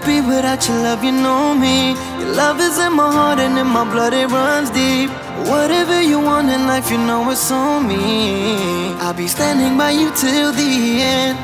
be without your love, you know me. Your love is in my heart and in my blood, it runs deep. Whatever you want in life, you know it's on me. I'll be standing by you till the end.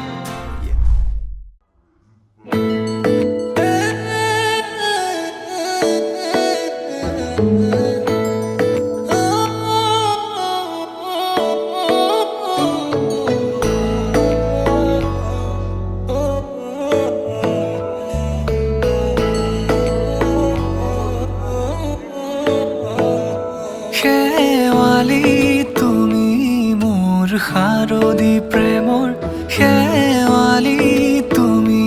শাৰদী প্ৰেমৰ শেৱালি তুমি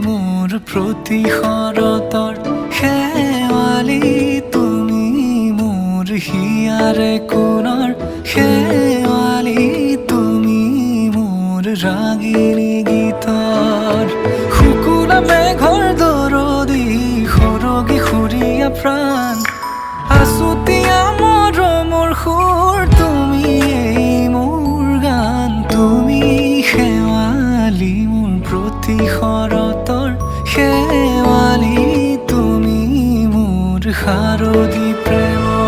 মোৰ প্ৰতি শৰতৰ শেৱালি তুমি মোৰ হিয়াৰে কোণৰ শেৱালি তুমি মোৰ ৰাগিনী গীতৰ শুকুলা মেঘৰ দৰদি সৰগী সুৰীয়া প্ৰাণ আছুতীয়া মৰমৰ সুৰ তুমি শেৱালি মোৰ প্ৰতি শৰতৰ শেৱালি তুমি মোৰ শাৰদী প্ৰেমৰ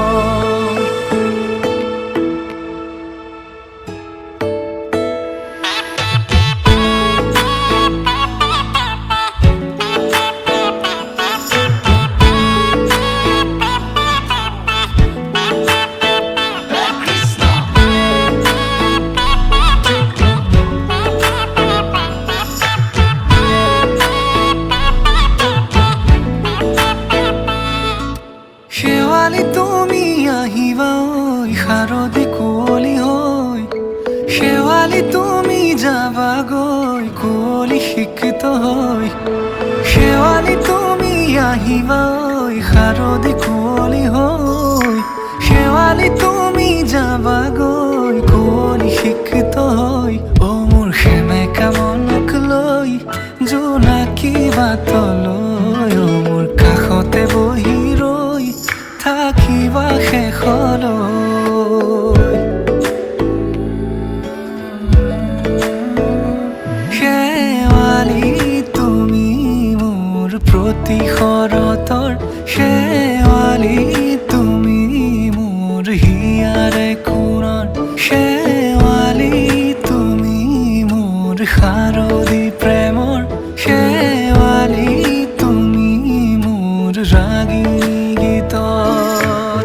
শেৱালি তুমি আহিবা ঐ শাৰদী কুঁৱলী হৈ শেৱালি তুমি যাবাগৈ কুঁৱলী শিক্ষিত হৈ শেৱালি তুমি আহিবা ঐ শাৰদী কুঁৱলী হৈ শেৱালি তুমি যাবাগৈ কুঁৱলী শিক্ষিত হৈ অ মোৰ সেমেকা মনক লৈ জোনাকী বাটলৈ অ মোৰ কাষতে বহি ৰৈ থাকিবা শেষলৈ শেৱালি তুমি মোৰ প্ৰতি শৰতৰ শেৱালি তুমি মোৰ হিয়াৰে কোণৰ শেৱালি তুমি মোৰ শাৰদী প্ৰেমৰ শেৱালি তুমি মোৰ ৰাগিনী গীতৰ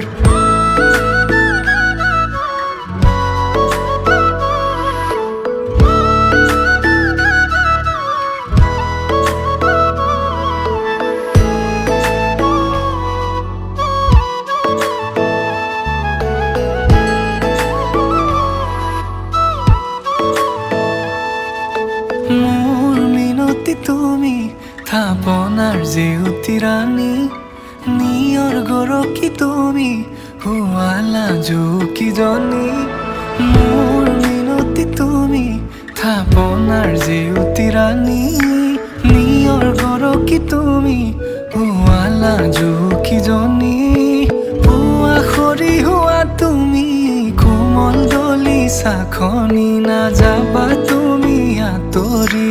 মোৰ মিনতি তুমি থাপনাৰ জেউতি ৰাণী নিয়ৰ গৰকী তুমি হুৱালা জুকিজনী মোৰ মিনতি তুমি থাপনাৰ জেউতি ৰাণী নিয়ৰ গৰকী তুমি হুৱালা জুকিজনী পুৱা খৰি হোৱা তুমি কোমল দলি চাখনি নাযাবা তুমি আঁতৰি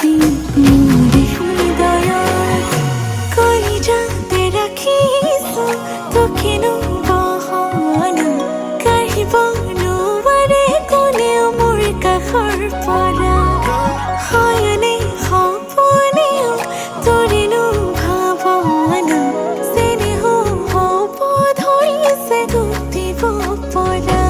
দিন মোৰ হৃদয়ত কলিজাতে ৰাখিছো তোকেনো বহনা কাঢ়িব নোৱাৰে কোনেও মোৰ কাষৰ পৰা হয়নে সপোনেও তোৰেনো ভাৱনা চেনেহ হ'ব ধৰিছে গুটিব পৰা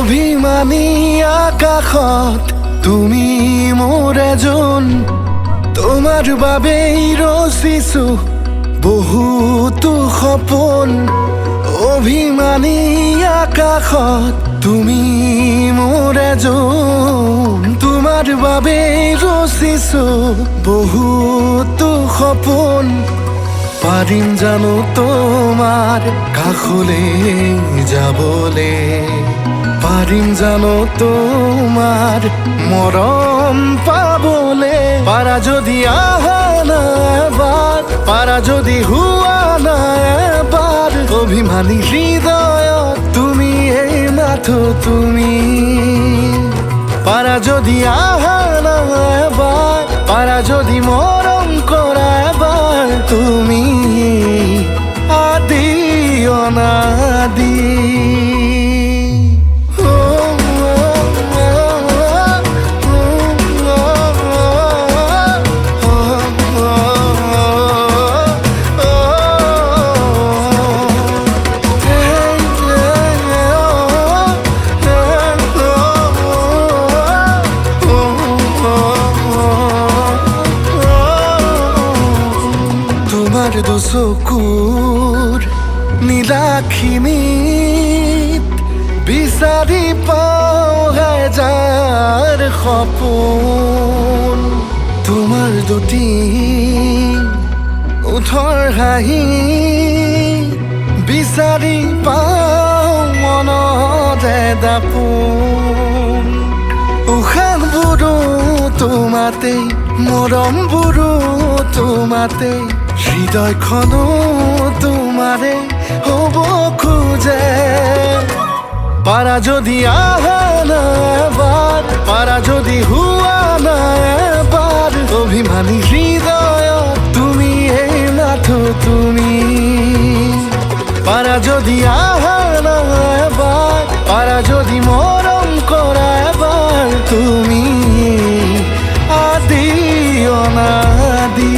অভিমানী আকাশত তুমি মোৰ এজন তোমাৰ বাবেই ৰচিছো বহুতো সপোন অভিমানী আকাশত তুমি মোৰ এজন তোমাৰ বাবেই ৰচিছো বহুতো সপোন পাৰিম জানো তোমাৰ কাষলে যাবলে পাৰিম জানো তোমাৰ মৰম পাবলে পাৰা যদি আহা না এবাৰ পাৰা যদি হুৱা না এবাৰ অভিমানী হৃদয়ত তুমি এই মাথো তুমি পাৰা যদি আহা না এবাৰ পাৰা যদি মৰম কৰা এবাৰ তুমি আদি অনাদি চকুৰ নীলাখিনিত বিচাৰি পাওঁ যাৰ সপোন তোমাৰ দুটি ওঠৰ হাঁহি বিচাৰি পাওঁ মনতে দাপোন উশাহবোৰো তোমাতেই মৰমবোৰো তোমাতেই হৃদয়খনো তোমাৰে হ'ব খোজে পাৰা যদি আহা না এবাৰ পাৰা যদি হুৱা না এবাৰ অভিমানী হৃদয়ত তুমি এই মাথো তুমি পাৰা যদি আহা না এবাৰ পাৰা যদি মৰম কৰা এবাৰ তুমি আদি অনাদি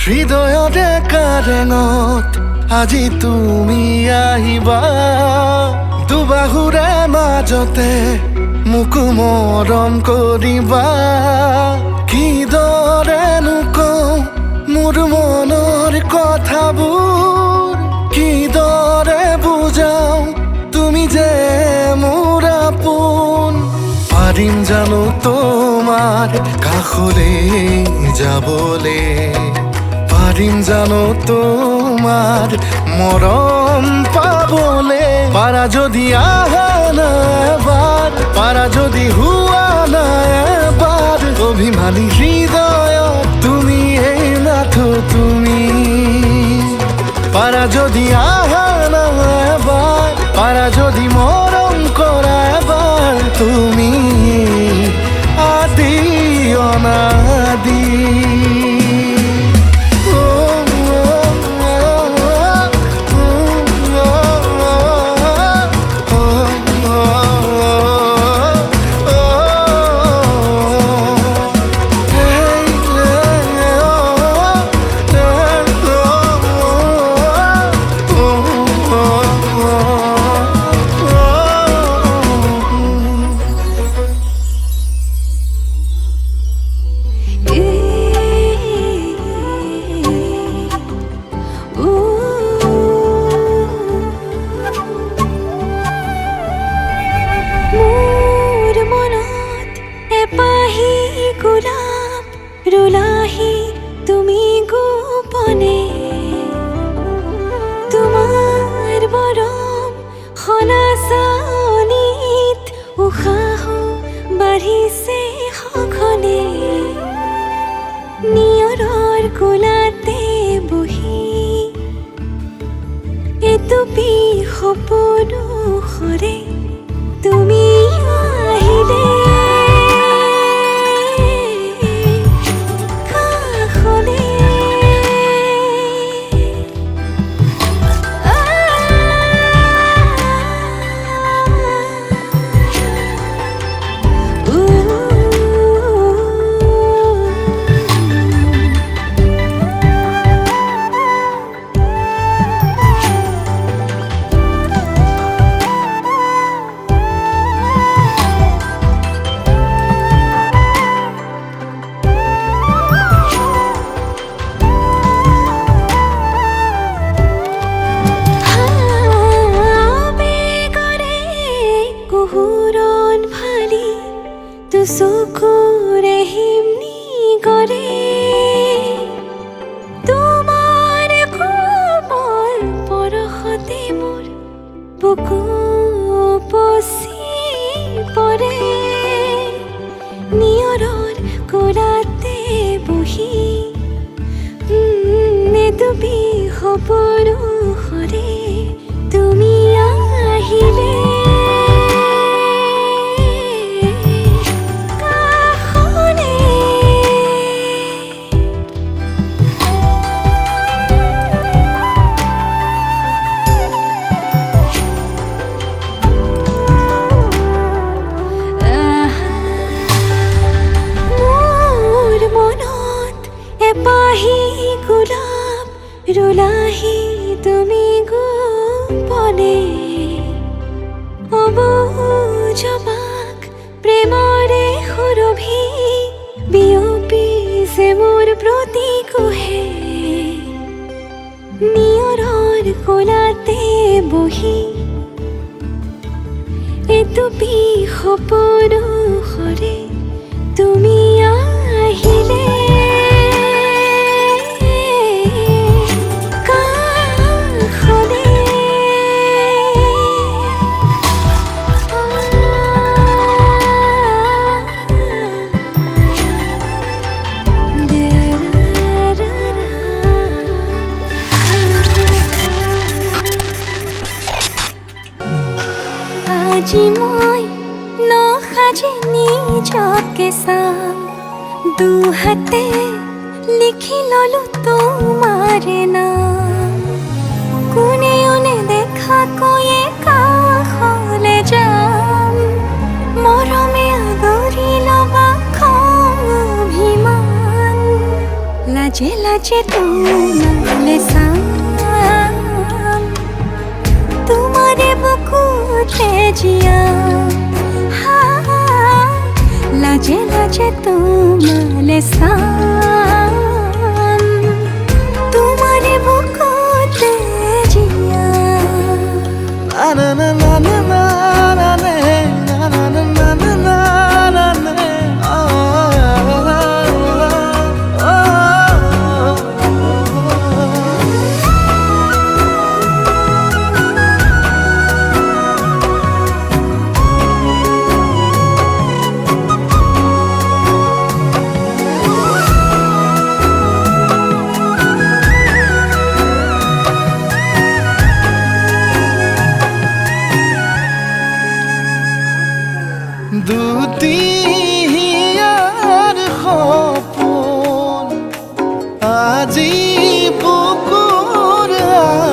হৃদয়তে কাৰেঙত আজি তুমি আহিবা দুবাহুৰে মাজতে মোক মৰম কৰিবা কিদৰেনো কওঁ মোৰ মনৰ কথাবোৰ কিদৰে বুজাওঁ তুমি যে মোৰ আপোন পাৰিম জানো তোমাৰ কাষলে যাবলে পাৰিম জানো তোমাৰ মৰম পাবলে পাৰা যদি আহা না এবাৰ পাৰা যদি হুৱা না এবাৰ অভিমানী হৃদয়ত তুমি এই মাথো তুমি পাৰা যদি আহা না এবাৰ পাৰা যদি মৰম কৰা এবাৰ তুমি আদি অনাদি ৰুলাহি তুমি গোপনে তোমাৰ মৰম খলাচনিত উশাহ বাঢ়িছে সঘনে নিয়ৰৰ কোলাতে বহি এটুপি সপোনো সৰে তুমি আহিলে সপোন হৰে তুমি আহিলে কাষলে মোৰ মনত এপাহি গোলাপ ৰুলাহি তুমি গোপনে অবুজবাক প্ৰেমৰে সুৰভি বিয়পি যে মোৰ প্ৰতি কোহে নিয়ৰৰ কোলাতে বহি এটুপি সপোন হৰে তুমি আহিলে কাষলে আজি মই নসাজে নিজকে চাম দুহাতে লিখি ললো তোমাৰ নাম কোনে দেখা কৈয়ে কাষলে যাম মৰমে আদৰি লবা খং অভিমান লাজে লাজে তোমালে চাম তোমাৰে বুকুতে জিয়া লাজে লাজে তোমালে চাম তোমাৰে বুকুতে জিয়া Na na na na na na na na na na na na na na. দুটিয়াৰ সপোন আজি বুকুৰ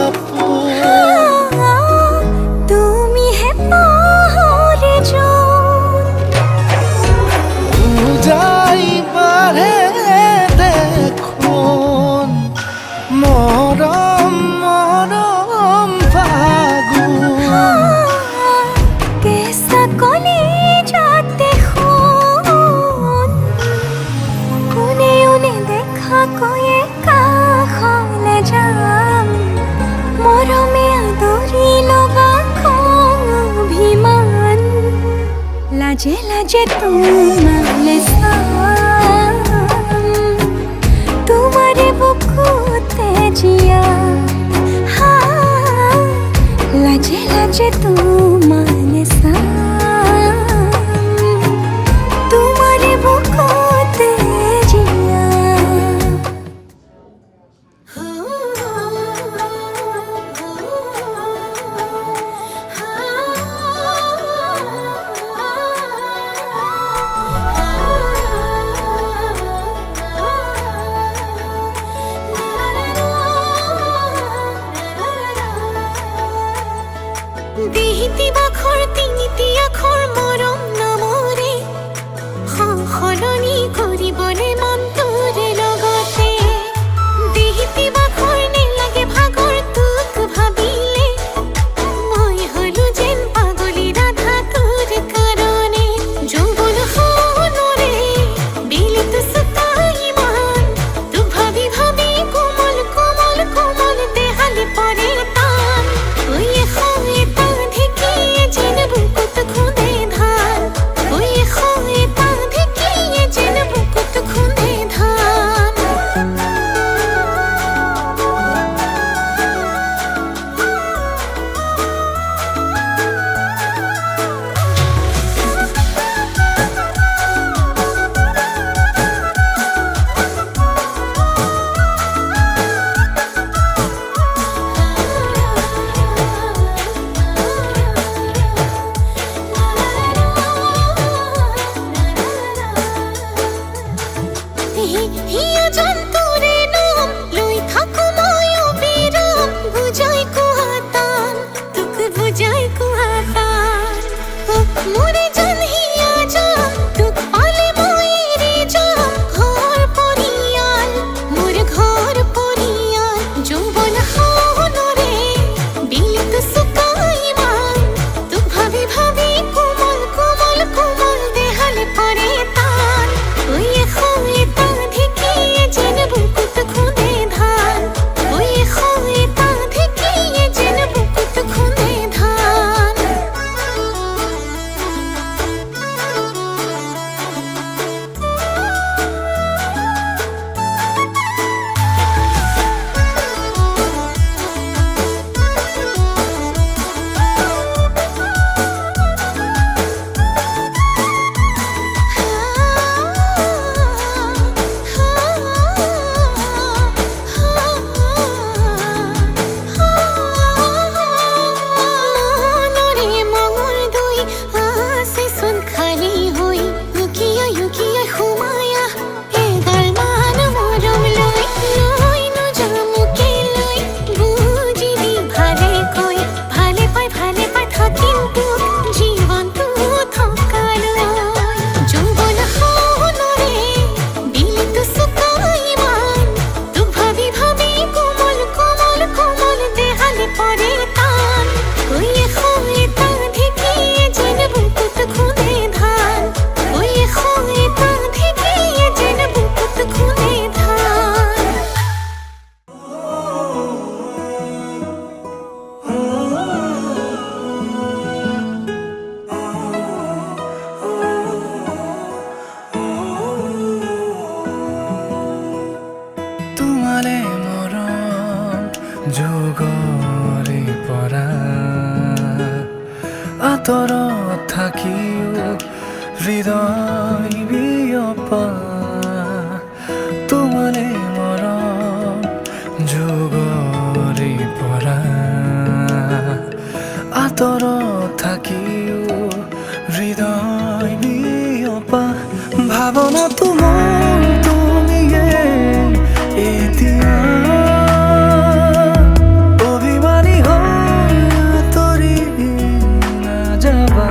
আপোন তুমিহে পাহৰি যোন বুজাই বাঢ়ে দেখোন মৰম মৰম ফাগুন কেঁচা কলি যাতে শুন কোনে দেখা কৈয়ে কাষলে যাম মৰমে আদৰি লবা খং অভিমান লাজে লাজে তোমালে চাম তোমাৰে বুকুতে জিয়া লাজে লাজে তোমালে চাম তোমাৰে বুকুতে জিয়া হিয়া জন্তুৰে নাম লৈ থাকো মই অবিৰাম বুজাই কোৱাটান তোক বুজাই কোৱাটান মোৰে জান হিয়া যাম তোক পালে মই এৰি যাম ঘৰ পৰিয়াল মোৰ ঘৰ পৰিয়াল যৌৱন সোণৰে দিলটো চুকাইমান তোক ভাবি ভাবি কোমল কোমল কোমল দেহালে পৰে টান ওই এখোয়ে তা ঢেকিয়ে যেন বুকুত খুঁদে ধান ওই এখোয়ে তা ঢেকিয়ে যেন বুকুত খুঁদে ধান মনৰে মঙৰ দৈ আছে চোন খালী হৈ লুকিয়াই লুকিয়াই সোমায়া এগাল মান মৰম লৈ লৈ নোযামুকে লৈ বুজিবি ভালে পাই থাকিম তোক জীৱনটো থকালৈ যৌৱন সোণৰে দিলটো চুকাইমান তোক ভাবি ভাবি কোমল কোমল কোমল দেহালে পৰে টান ওই এখোয়ে তা ঢেকিয়ে যেন বুকুত খুঁদে ধান ওই এখোয়ে তা ঢেকিয়ে যেন বুকুত খুঁদে ধান তোমালে মৰম যোগৰে পৰা আঁতৰত থাকিও হৃদয় বিয়পা তোমালে মৰম যোগৰে পৰা আঁতৰত থাকিও হৃদয় বিয়পা ভাৱনা তোমাৰ তুমিয়ে এতিয়া অভিমানী হৈ আঁতৰি নাযাবা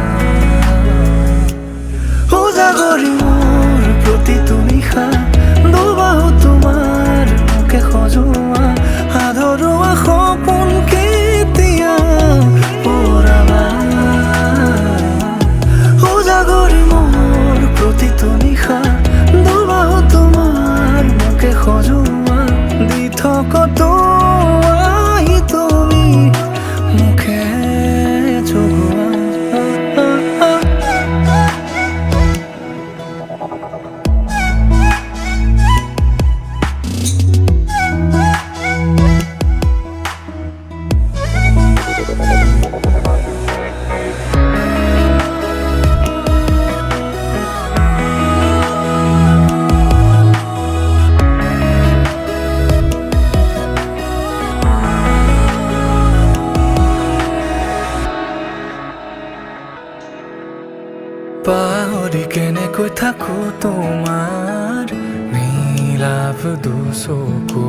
উজাগৰি মোৰ প্ৰতিটো নিশা দুবাহু তোমাৰ মোকে সজোৱা আধৰুৱা সপোন কেতিয়া পৰাবা উজাগৰি মোৰ প্ৰতিটো নিশা দুবাহু তোমাৰ মোকে সজোৱা দি থকতো আহি তুমি মুখে চুৱা পাহৰি কেনেকৈ থাকো তোমাৰ নীলাভ দুচকু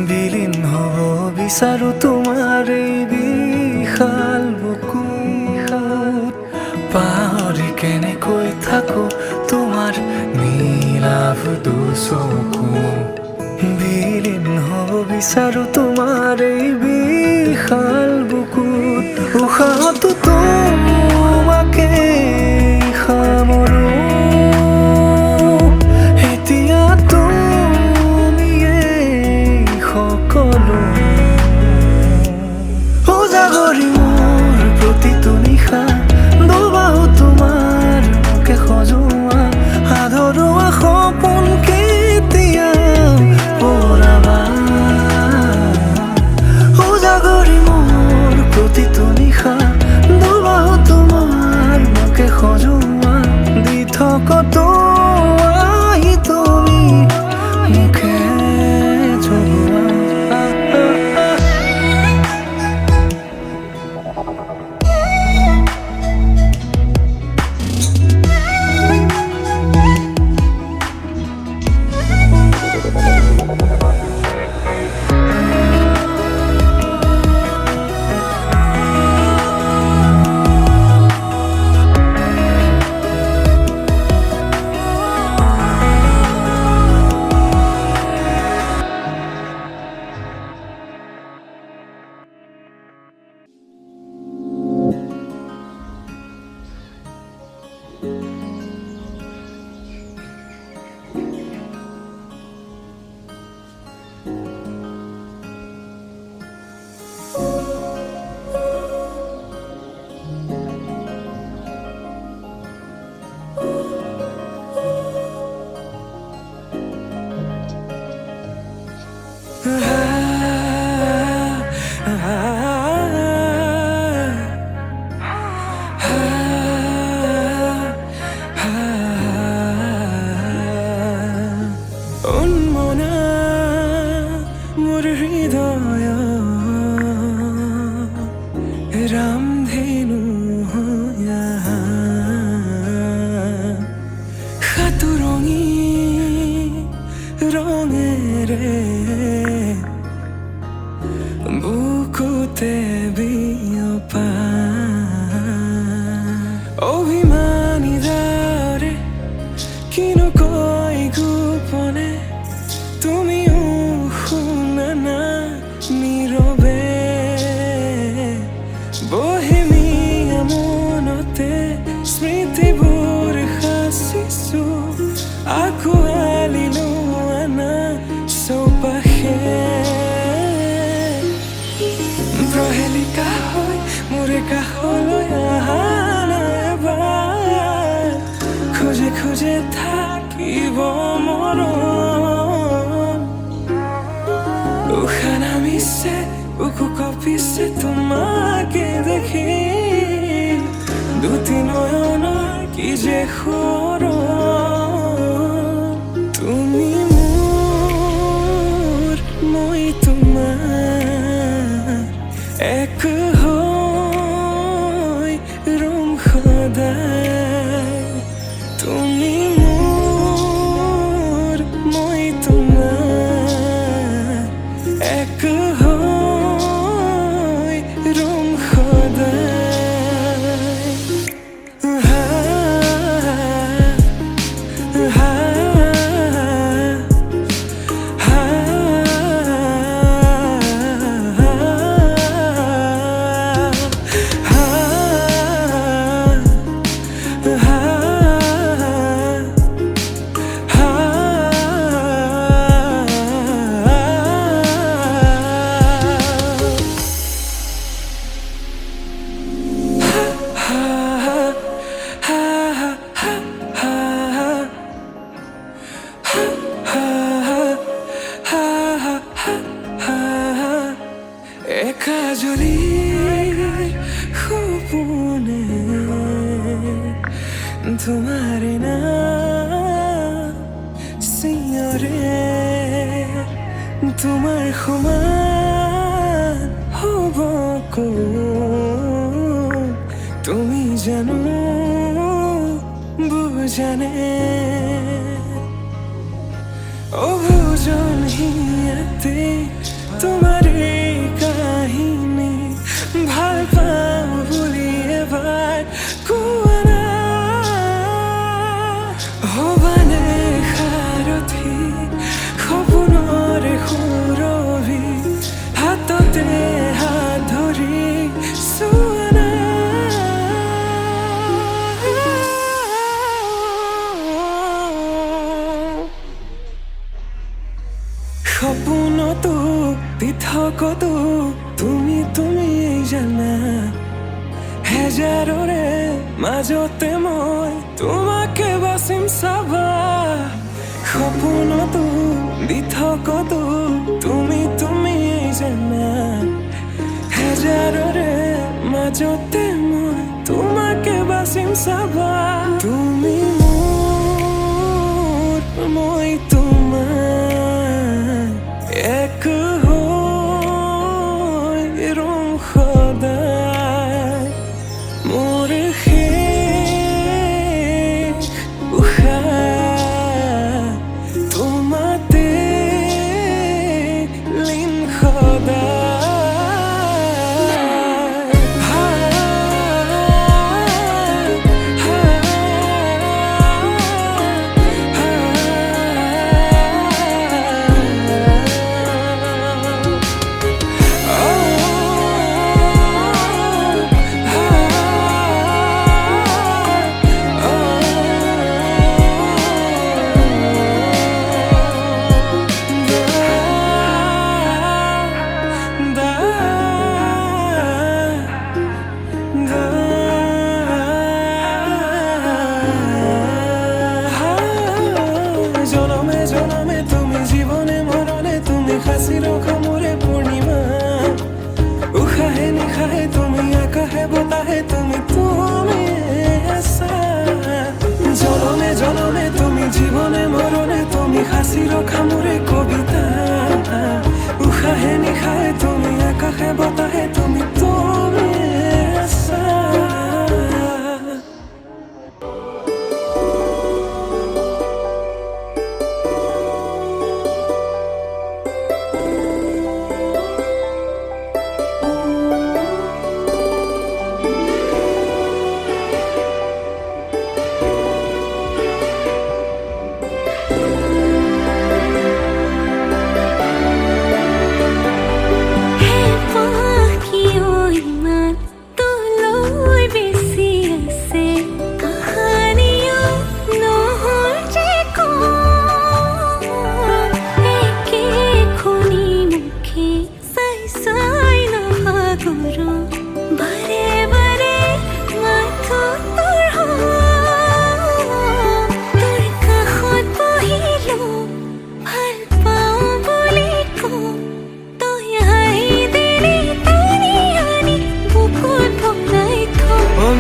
বিলীন হ'ব বিচাৰো তোমাৰ এই বিশাল বুকু পাহৰি কেনেকৈ থাকো তোমাৰ নীলাভ দুচকু বিলীন হ'ব বিচাৰো তোমাৰ এই বিশাল বুকুত উশাহতো তোমাকে সামৰো এতিয়া তুমিয়ে সকলো উজাগৰি মোৰ প্ৰতিটো নিশা দুবাহু তোমাৰ মোকে সজোৱা আধৰুৱা সপোন কেতিয়া পৰাবা উজাগৰি মোৰ প্ৰতিটো নিশা দুবাহু তোমাৰ উন্মনা মোর হৃদয় রামধেনু হইয়া খাতুরঙি রঙেরে বুকুতে বিয়পা অভিমানী দারে কিনো কই গোপনে তুমিও শুনা না নীরবে বহেমিয়া মনতে স্মৃতিবোৰ সাঁচিছো আঁকোৱালিলো আনা চৌপাশে প্ৰহেলিকা হৈ মোৰে কাষলৈ আহা এবাৰ খোজে খোজে থাকিব মৰম উশাহ নামিছে বুকু কঁপিছে তোমাকে দেখি দুটি নয়নৰ কি যে সৰম তুমি মোৰ মই তোমাৰ এক হৈ ৰম সদায় তুমি মোৰ মই তোমাৰ এক হৈ ৰম সদায় হা হা হা একাজলি সপোনে তোমাৰে না সিঁয়ৰে তোমাৰ সমান হ'ব কোন তুমি জানো বুজানে অবুজন হিয়াতে তোমাৰ এই কাহিনী ভাল পাওঁ বুলি এবাৰ কোৱা না হবানে সাৰথি সপোনৰে সুৰভি হাততে হাত ধৰি চোৱা না সপোনতো পৃথকতো তুমি জানা হেজাৰৰে মাজতে মই তোমাকে বাচিম চাবা সপোনতো পৃথকতো তুমি জানা হেজাৰৰে মাজতে মই তোমাকে বাচিম চাবা তুমি মোৰ মই তোমাৰ এক হৈ ৰম সদায় মোৰ শেষ উশাহ তোমাতে সাঁচি ৰখা মোৰে কবিতা উশাহে নিশাহে তুমি আকাশে বতাহে তুমি আছা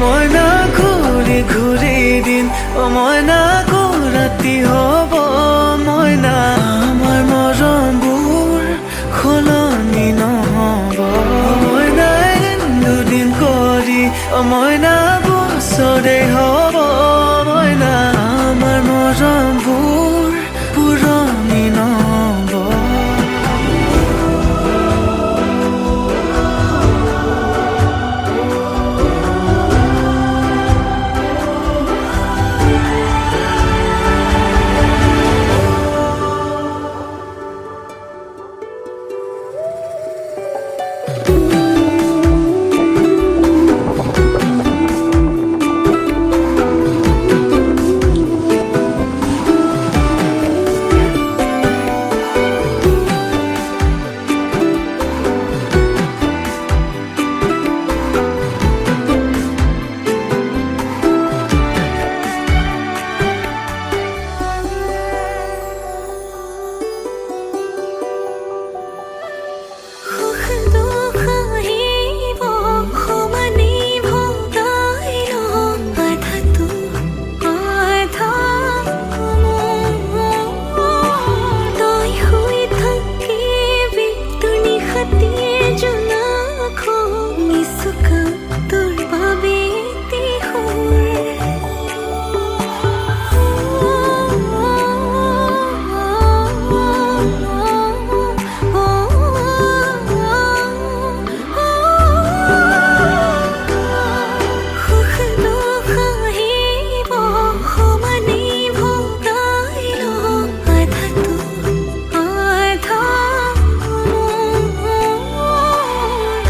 মই না ঘূৰি ঘূৰি দিন মই না ৰাতি হ'ব